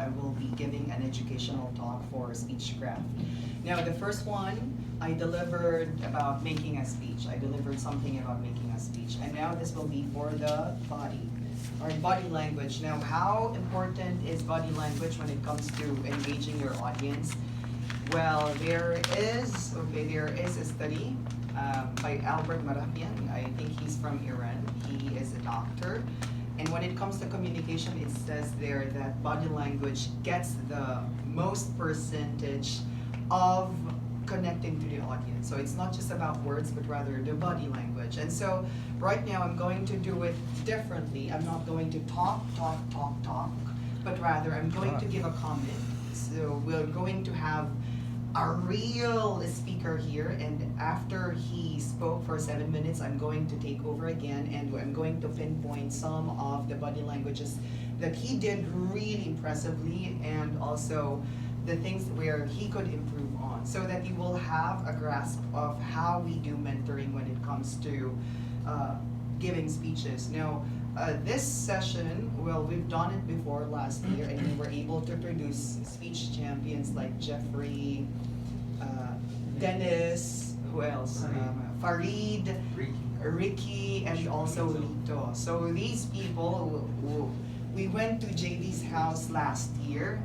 I will be giving an educational talk for speechcraft. Now, the first one, I delivered about making a speech. I delivered something about making a speech. And now this will be for the body, or body language. Now, how important is body language when it comes to engaging your audience? Well, there is a study by Albert Marafian. I think he's from Iran. He is a doctor. And when it comes to communication, it says there that body language gets the most percentage of connecting to the audience. So it's not just about words, but rather the body language. And so right now I'm going to do it differently. I'm not going to talk, but rather I'm going to give a comment. So we're going to have a real speaker here, and after he spoke for 7 minutes, I'm going to take over again, and I'm going to pinpoint some of the body languages that he did really impressively, and also the things where he could improve on, so that you will have a grasp of how we do mentoring when it comes to giving speeches. Now, this session, well, we've done it before last year, and we were able to produce speech champions like Jeffrey, Dennis, who else? Farid, Ricky, and also Lito. So these people, we went to JV's house last year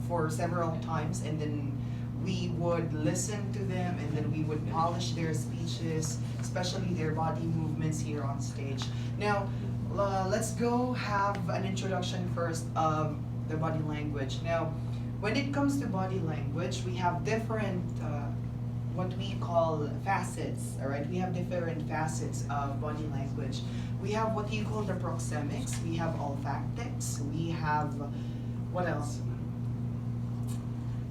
for several times, and then we would listen to them, and then we would polish their speeches, especially their body movements here on stage. Now, let's go have an introduction first of the body language. Now, when it comes to body language, we have different, what we call facets, all right? We have different facets of body language. We have what you call the proxemics, we have olfactics, we have, what else?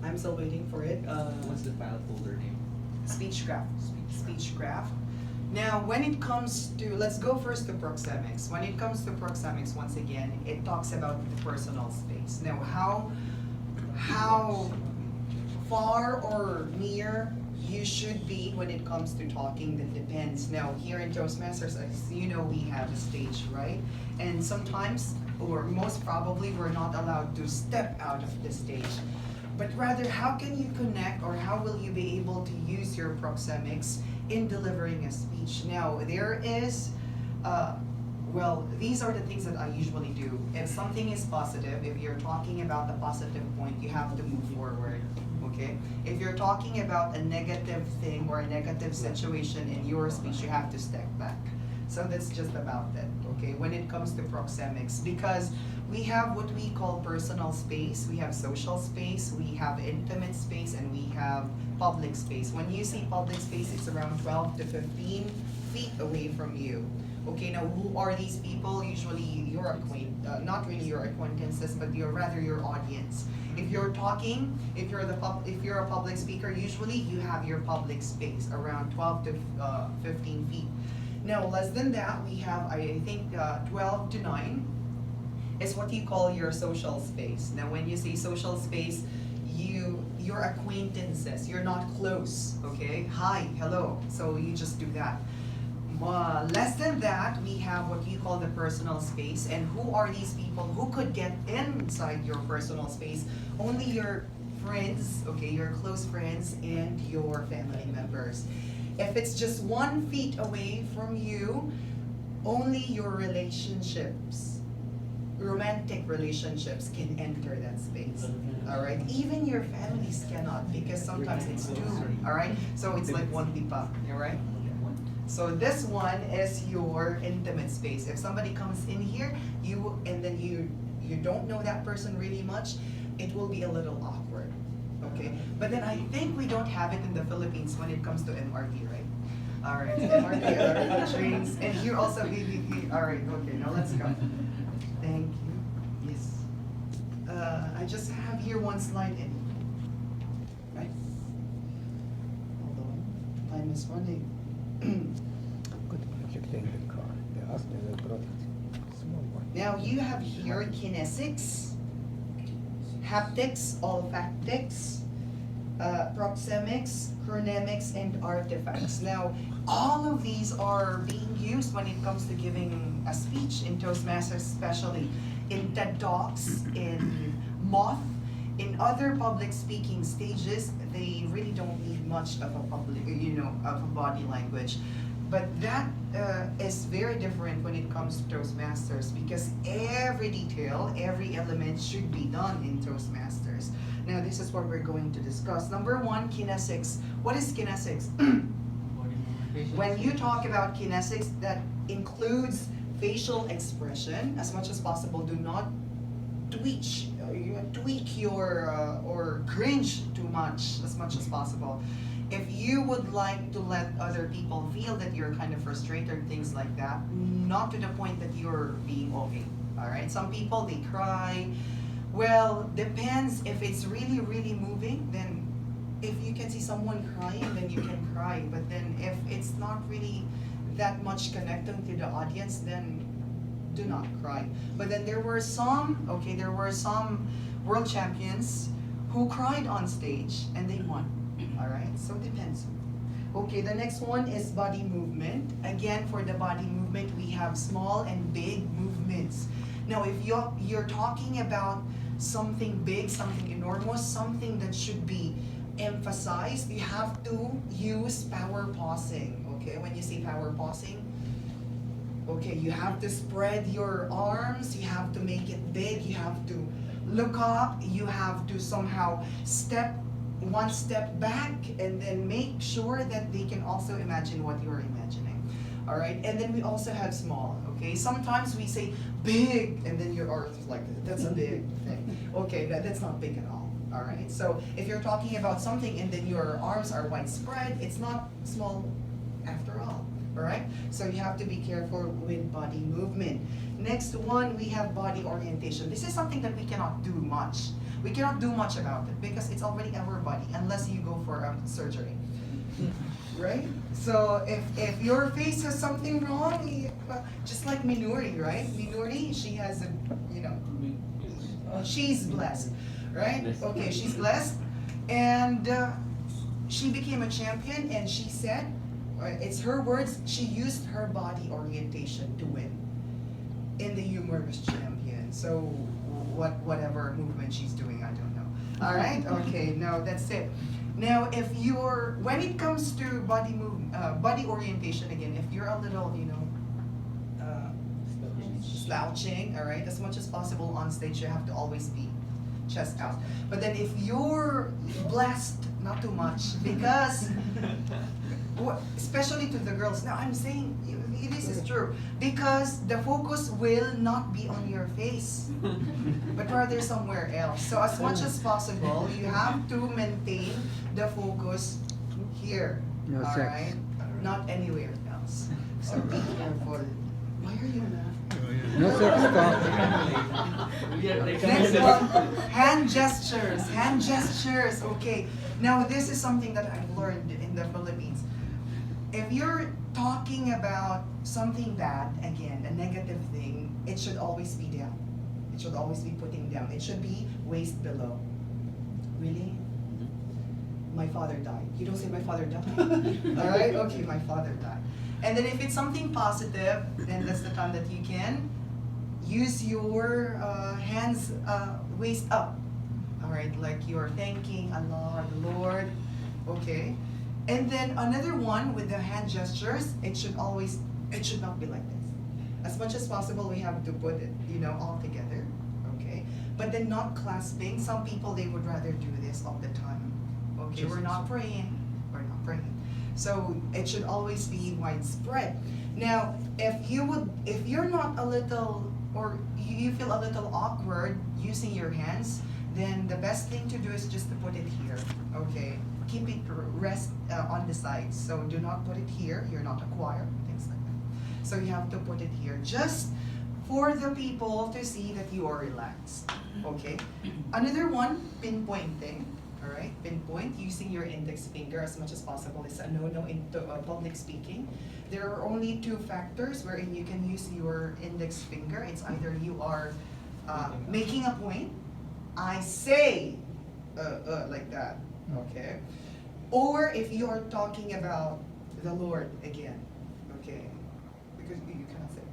I'm still waiting for it. What's the file folder name? Speechcraft. Speechcraft. Now, when it comes to, let's go first to proxemics. When it comes to proxemics, once again, it talks about the personal space. Now, how far or near you should be when it comes to talking, that depends. Now, here in Toastmasters, as you know, we have a stage, right? And sometimes, or most probably, we're not allowed to step out of the stage. But rather, how can you connect, or how will you be able to use your proxemics in delivering a speech? Now, there is, well, these are the things that I usually do. If something is positive, if you're talking about the positive point, you have to move forward, okay? If you're talking about a negative thing or a negative situation in your speech, you have to step back. So that's just about it, okay, when it comes to proxemics. Because we have what we call personal space, we have social space, we have intimate space, and we have public space. When you say public space, it's around 12 to 15 feet away from you. Okay, now who are these people? Usually your not really your acquaintances, but rather your audience. If you're talking, if you're a public speaker, usually you have your public space around 12 to 15 feet. Now, less than that, we have, I think, 12 to 9 is what you call your social space. Now, when you say social space, your acquaintances, you're not close, okay? Hi, hello, so you just do that. Less than that, we have what you call the personal space. And who are these people who could get inside your personal space? Only your friends, okay, your close friends and your family members. If it's just 1 feet away from you, only your relationships, romantic relationships, can enter that space. All right, even your families cannot, because sometimes it's two. All right, so it's like 1 pipa. All right. So this one is your intimate space. If somebody comes in here, and then you don't know that person really much, it will be a little awkward. Okay, but then I think we don't have it in the Philippines when it comes to MRT, right? All right, MRT are trains, and here also VVP. All right, okay, now let's go. Thank you. Yes. I just have here one slide in. Right. Hold on. Time is running. Good project in the car. They asked me to brought it. Small one. Now you have here kinesics, haptics, olfactics, proxemics, chronemics, and artifacts. Now, all of these are being used when it comes to giving a speech in Toastmasters, especially in TED Talks, in moth in other public speaking stages, they really don't need much of a public, of a body language. But that is very different when it comes to Toastmasters, because every detail, every element should be done in Toastmasters. Now, this is what we're going to discuss. Number one, kinesics. What is kinesics? When you talk about kinesics, that includes facial expression. As much as possible, do not tweak your or cringe too much as possible. If you would like to let other people feel that you're kind of frustrated, things like that, not to the point that you're being okay. All right. Some people, they cry. Well, depends. If it's really, really moving, then if you can see someone crying, then you can cry. But then if it's not really that much connecting to the audience, then do not cry. But then there were some world champions who cried on stage and they won. All right, so it depends. Okay, the next one is body movement. Again, for the body movement, we have small and big movements. Now, if you're talking about something big, something enormous, something that should be emphasized, you have to use power pausing. Okay, when you say power pausing, okay, you have to spread your arms, you have to make it big, you have to look up, you have to somehow step one step back, and then make sure that they can also imagine what you're imagining. All right, and then we also have small. Okay, sometimes we say big, and then your arms is like, that's a big thing. Okay, that's not big at all. All right, so if you're talking about something and then your arms are widespread, it's not small after all. All right, so you have to be careful with body movement. Next one, we have body orientation. This is something that we cannot do much. We cannot do much about it because it's already our body, unless you go for a surgery. Right? So if your face has something wrong, just like Minuri, right? Minuri, she has she's blessed, right? Okay, she's blessed, and she became a champion, and she said, it's her words, she used her body orientation to win in the humorous champion. So whatever movement she's doing, I don't know. All right, okay, no, that's it. Now, when it comes to body orientation, again, if you're a little, slouching, all right, as much as possible on stage, you have to always be chest out. But then if you're blessed, not too much, because especially to the girls. Now I'm saying this is true because the focus will not be on your face, but rather somewhere else. So as much as possible, you have to maintain the focus here. No all sex. right, not anywhere else. So be careful. Why are you laughing? No sex talk. Next one, hand gestures. Hand gestures. Okay. Now this is something that I've learned in the Philippines. If you're talking about something bad, again, a negative thing, it should always be down. It should always be putting down. It should be waist below. Really? My father died. You don't say my father died. All right? Okay, my father died. And then if it's something positive, then that's the time that you can use your hands waist up. All right, like you're thanking Allah, the Lord. Okay. And then another one with the hand gestures, it should not be like this. As much as possible, we have to put it, all together, okay? But then not clasping. Some people, they would rather do this all the time. Okay, we're not praying. So it should always be widespread. Now, if you're not a little, or you feel a little awkward using your hands, then the best thing to do is just to put it here, okay? Keep it rest on the sides. So do not put it here. You're not a choir, things like that. So you have to put it here, just for the people to see that you are relaxed. Okay. Another one, pinpointing. All right, pinpoint using your index finger as much as possible is a no-no in public speaking. There are only two factors wherein you can use your index finger. It's either you are making a point, I say, like that. Okay, or if you are talking about the Lord again, okay, because you cannot say.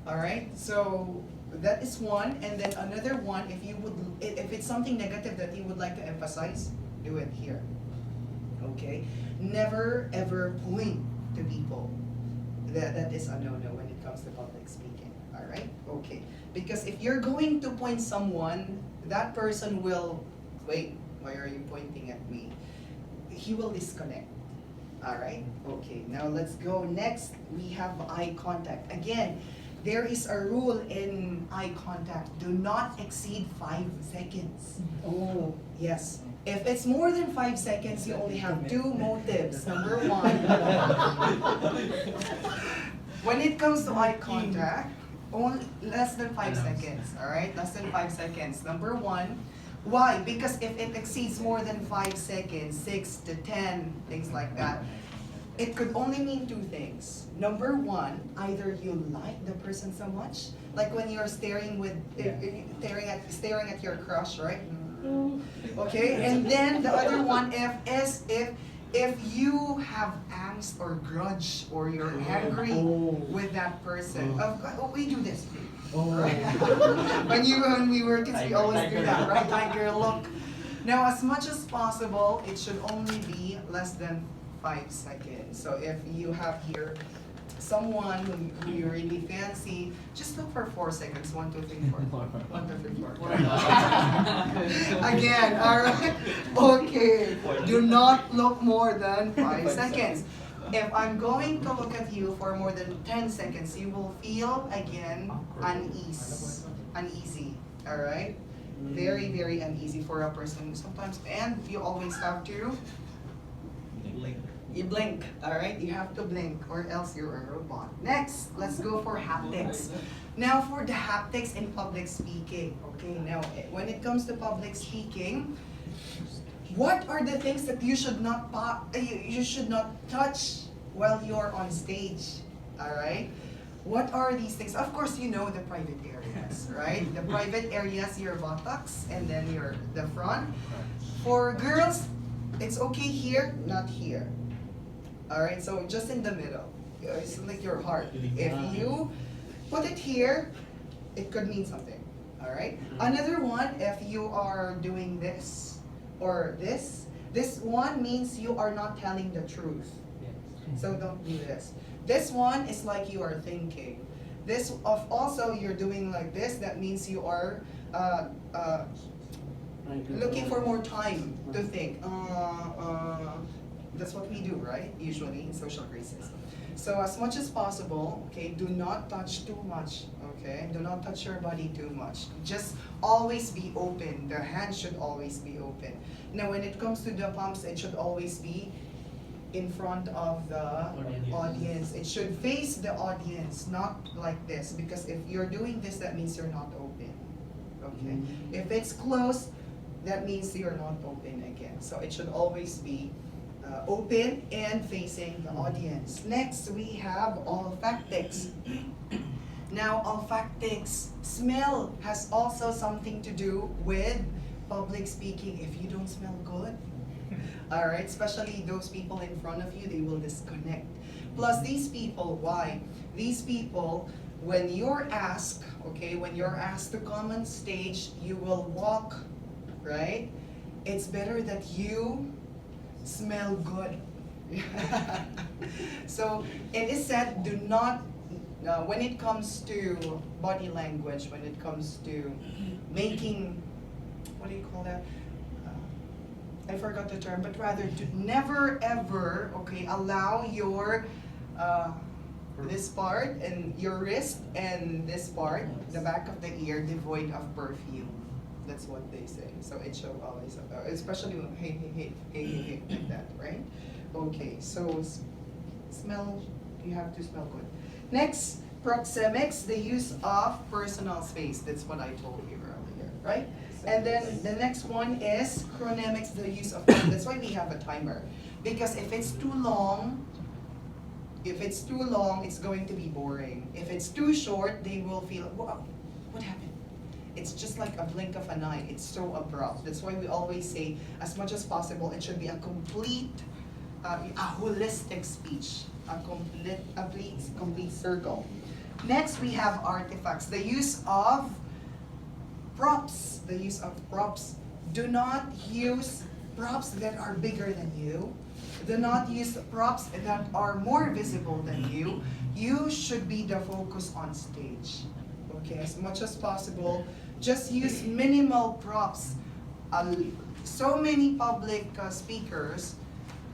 All right, so that is one, and then another one. If it's something negative that you would like to emphasize, do it here. Okay? Never ever point to people. That is a no-no when it comes to public speaking. Alright? Okay. Because if you're going to point someone, that person will, wait, why are you pointing at me? He will disconnect. Alright? Okay, now let's go. Next, we have eye contact. Again, there is a rule in eye contact. Do not exceed 5 seconds. Oh. Yes. If it's more than 5 seconds, you only have 2 motives. Number 1, when it comes to eye contact, only less than 5 seconds. Alright? Less than 5 seconds. Number 1, why? Because if it exceeds more than 5 seconds, 6 to 10, things like that, it could only mean 2 things. Number 1, either you like the person so much, like when you're staring staring at your crush, right? Okay, and then the other one, if you have angst or grudge or you're angry with that person, we do this. When we were kids, we always do that, right? Tiger look. Now, as much as possible, it should only be less than 5 seconds. So if you have here someone who you really fancy, just look for 4 seconds. 1, 2, 3, 4. 1, 2, 3, 4. Again, alright? Okay. Do not look more than 5 seconds. If I'm going to look at you for more than 10 seconds, you will feel again uneasy. Alright? Very, very uneasy for a person sometimes, and you always have to you blink, alright? You have to blink or else you're a robot. Next, let's go for haptics. Now for the haptics in public speaking. Okay, now when it comes to public speaking, what are the things that you should not touch while you're on stage? Alright? What are these things? Of course, you know the private areas, right? The private areas, your buttocks, and then the front. For girls, it's okay here, not here. Alright, so just in the middle. It's like your heart. If you put it here, it could mean something. Alright? Another one, if you are doing this or this one means you are not telling the truth. So don't do this. This one is like you are thinking. This also you're doing like this, that means you are looking for more time to think. That's what we do, right? Usually in social graces. So as much as possible, okay, do not touch too much, okay? Do not touch your body too much. Just always be open. The hand should always be open. Now when it comes to the palms, it should always be in front of the audience. It should face the audience, not like this, because if you're doing this, that means you're not open, okay? If it's closed, that means you're not open again. So it should always be open and facing the audience. Next, we have olfactics. Now, olfactics, smell has also something to do with public speaking. If you don't smell good, all right, especially those people in front of you, they will disconnect. Plus, these people, why? These people, when you're asked, okay, when you're asked to come on stage, you will walk, right? It's better that you smell good. So it is said, do not, when it comes to body language, when it comes to making, what do you call that? I forgot the term, but rather to never ever, okay, allow your this part and your wrist and this part, the back of the ear, devoid of perfume. That's what they say. So it should always, especially when hey, like that, right? Okay, so smell, you have to smell good. Next, proxemics, the use of personal space. That's what I told you earlier, right? And then the next one is chronemics, the use of time. That's why we have a timer. Because if it's too long, it's going to be boring. If it's too short, they will feel, wow, what happened? It's just like a blink of an eye. It's so abrupt. That's why we always say, as much as possible, it should be a complete, a holistic speech, a complete circle. Next, we have artifacts, the use of props, the use of props. Do not use props that are bigger than you. Do not use props that are more visible than you. You should be the focus on stage. Okay, as much as possible, just use minimal props. So many public speakers,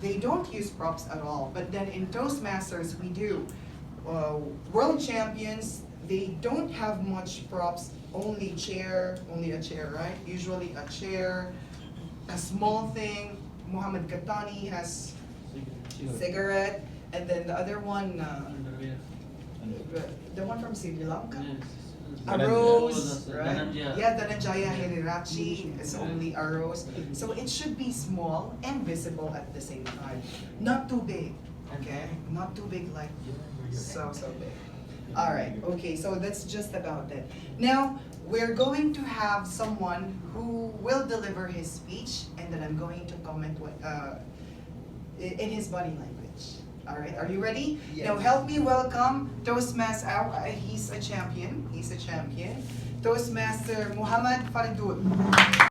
they don't use props at all. But then in Toastmasters, we do. World champions, they don't have much props. Only a chair, right? Usually a chair, a small thing. Muhammad Katani has cigarette, and then the other one, the one from Sri Lanka, a rose, right? Yeah, Dhananjaya Hirirachi is only a rose. So it should be small and visible at the same time. Not too big, okay? Not too big like so big. All right, okay, so that's just about it. Now, we're going to have someone who will deliver his speech, and then I'm going to comment what, in his body language. All right, are you ready? Yes. Now help me welcome Toastmaster, he's a champion, Toastmaster Muhammad Faridul.